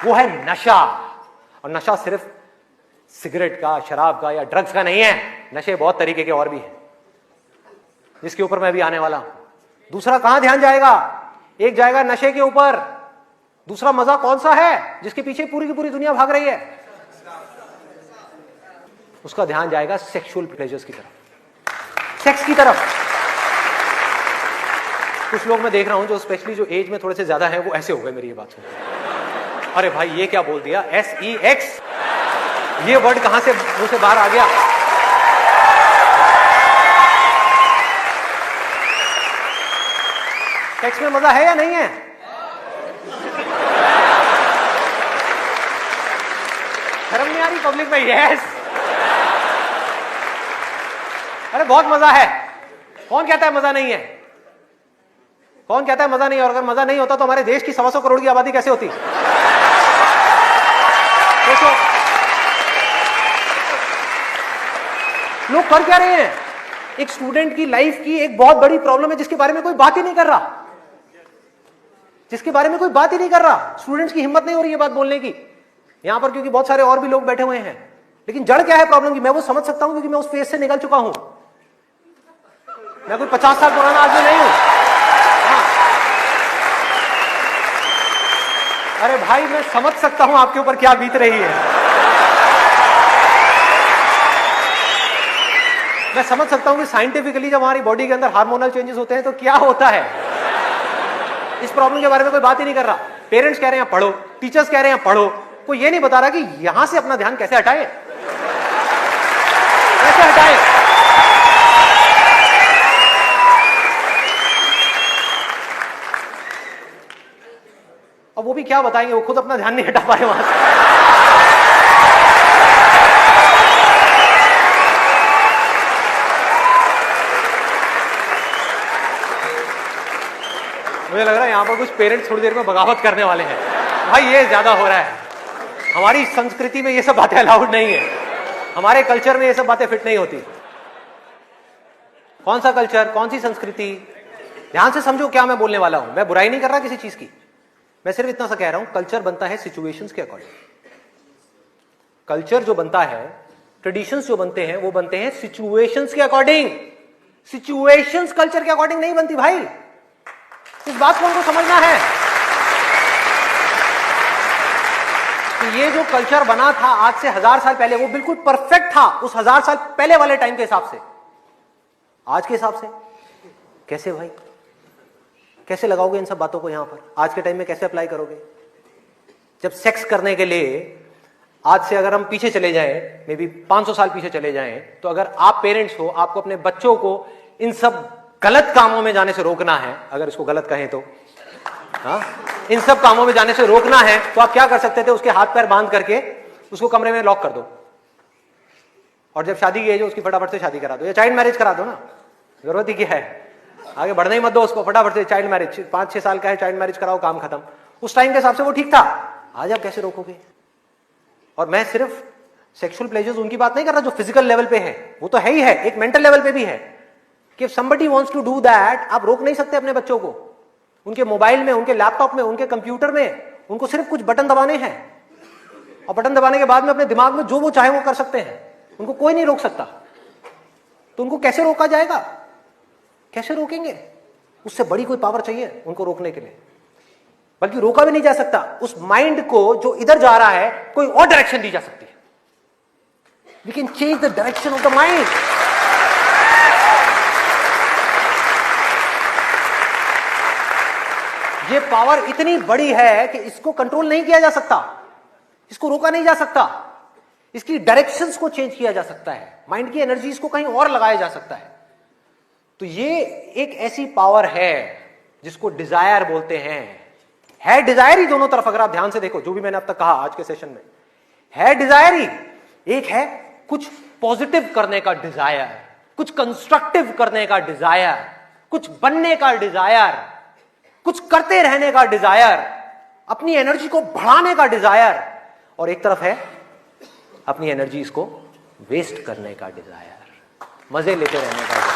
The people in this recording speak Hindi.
वो है नशा। और नशा सिर्फ सिगरेट का, शराब का या ड्रग्स का नहीं है, नशे बहुत तरीके के और भी हैं, जिसके ऊपर मैं भी आने वाला हूं। दूसरा कहां ध्यान जाएगा? एक जाएगा नशे के ऊपर, दूसरा मजा कौन सा है जिसके पीछे पूरी की पूरी दुनिया भाग रही है? उसका ध्यान जाएगा सेक्सुअल प्लेजर्स की तरफ, सेक्स की तरफ। कुछ लोग मैं देख रहा हूं जो स्पेशली जो एज में थोड़े से ज्यादा है, वो ऐसे हो गए मेरी ये बात सुन। अरे भाई ये क्या बोल दिया, SEX, ये वर्ड कहां से मुंह से बाहर आ गया? सेक्स में मजा है या नहीं है? शर्म नहीं आ रही पब्लिक में? यस, अरे बहुत मजा है। कौन कहता है मजा नहीं है? कौन कहता है मजा नहीं है? और अगर मजा नहीं होता तो हमारे देश की 125 करोड़ की आबादी कैसे होती? देखो लोग कर क्या रहे हैं। एक स्टूडेंट की लाइफ की एक बहुत बड़ी प्रॉब्लम है जिसके बारे में कोई बात ही नहीं कर रहा, जिसके बारे में कोई बात ही नहीं कर रहा। स्टूडेंट्स की हिम्मत नहीं हो रही है बात बोलने की यहां पर, क्योंकि बहुत सारे और भी लोग बैठे हुए हैं। लेकिन जड़ क्या है प्रॉब्लम की, मैं वो समझ सकता हूं क्योंकि मैं उस फेज से निकल चुका हूं। मैं कोई 50 साल पुराना आदमी नहीं हूं। हाँ। अरे भाई मैं समझ सकता हूं आपके ऊपर क्या बीत रही है। मैं समझ सकता हूं कि साइंटिफिकली जब हमारी बॉडी के अंदर हार्मोनल चेंजेस होते हैं तो क्या होता है। इस प्रॉब्लम के बारे में कोई बात ही नहीं कर रहा। पेरेंट्स कह रहे हैं पढ़ो, टीचर्स कह रहे हैं पढ़ो, कोई ये नहीं बता रहा कि यहां से अपना ध्यान कैसे हटाए, कैसे हटाए। अब वो भी क्या बताएंगे, वो खुद अपना ध्यान नहीं हटा पाए वहां से। मुझे लग रहा है यहां पर कुछ पेरेंट्स थोड़ी देर में बगावत करने वाले हैं। भाई ये ज्यादा हो रहा है। हमारी संस्कृति में ये सब बातें अलाउड नहीं है, हमारे कल्चर में ये सब बातें फिट नहीं होती। कौन सा कल्चर, कौन सी संस्कृति? ध्यान से समझो क्या मैं बोलने वाला हूं। मैं बुराई नहीं कर रहा किसी चीज की, मैं सिर्फ इतना सा कह रहा हूं, कल्चर बनता है सिचुएशंस के अकॉर्डिंग। कल्चर जो बनता है, ट्रेडिशंस जो बनते हैं, वो बनते हैं सिचुएशंस के अकॉर्डिंग। सिचुएशंस कल्चर के अकॉर्डिंग नहीं बनती भाई, इस बात को उनको समझना है कि ये जो कल्चर बना था आज से 1000 साल पहले, वो बिल्कुल परफेक्ट था उस 1000 साल पहले वाले टाइम के हिसाब से। आज के हिसाब से कैसे भाई, कैसे लगाओगे इन सब बातों को यहां पर? आज के टाइम में कैसे अप्लाई करोगे? जब सेक्स करने के लिए आज से अगर हम पीछे चले जाएं, मे बी 500 साल पीछे चले जाएं, तो अगर आप पेरेंट्स हो, आपको अपने बच्चों को इन सब गलत कामों में जाने से रोकना है, अगर इसको गलत कहें तो, हाँ, इन सब कामों में जाने से रोकना है, तो आप क्या कर सकते थे? उसके हाथ पैर बांध करके उसको कमरे में लॉक कर दो, और जब शादी की एज हो उसकी फटाफट से शादी करा दो, या चाइल्ड मैरिज करा दो ना। जरूरत ही क्या है, आगे बढ़ने ही मत दो उसको, फटाफट से चाइल्ड मैरिज, 5-6 साल का है, चाइल्ड मैरिज कराओ, काम खत्म। उस टाइम के हिसाब से वो ठीक था, आज आप कैसे रोकोगे? और मैं सिर्फ सेक्सुअल प्लेजर्स उनकी बात नहीं कर रहा जो फिजिकल लेवल पे है, वो तो है ही है, एक मेंटल लेवल पे भी है कि somebody wants to do that, आप रोक नहीं सकते अपने बच्चों को। उनके मोबाइल में, उनके लैपटॉप में, उनके कंप्यूटर में उनको सिर्फ कुछ बटन दबाने हैं, और बटन दबाने के बाद में अपने दिमाग में जो वो चाहे वो कर सकते हैं, उनको कोई नहीं रोक सकता। तो उनको कैसे रोका जाएगा? कैसे रोकेंगे? उससे बड़ी कोई पावर चाहिए उनको रोकने के लिए, बल्कि रोका भी नहीं जा सकता। उस माइंड को जो इधर जा रहा है, कोई और डायरेक्शन दी जा सकती है। We can change the direction of the mind. ये पावर इतनी बड़ी है कि इसको कंट्रोल नहीं किया जा सकता, इसको रोका नहीं जा सकता। इसकी डायरेक्शंस को चेंज किया जा सकता है, माइंड की एनर्जीज को कहीं और लगाया जा सकता है। तो ये एक ऐसी पावर है जिसको डिजायर बोलते हैं। है डिजायर ही दोनों तरफ, अगर आप ध्यान से देखो जो भी मैंने अब तक कहा आज के सेशन में, है डिजायर ही। एक है कुछ पॉजिटिव करने का डिजायर, कुछ कंस्ट्रक्टिव करने का डिजायर, कुछ बनने का डिजायर, कुछ करते रहने का डिजायर, अपनी एनर्जी को बढ़ाने का डिजायर। और एक तरफ है अपनी एनर्जी को वेस्ट करने का डिजायर, मजे लेते रहने का डिजायर।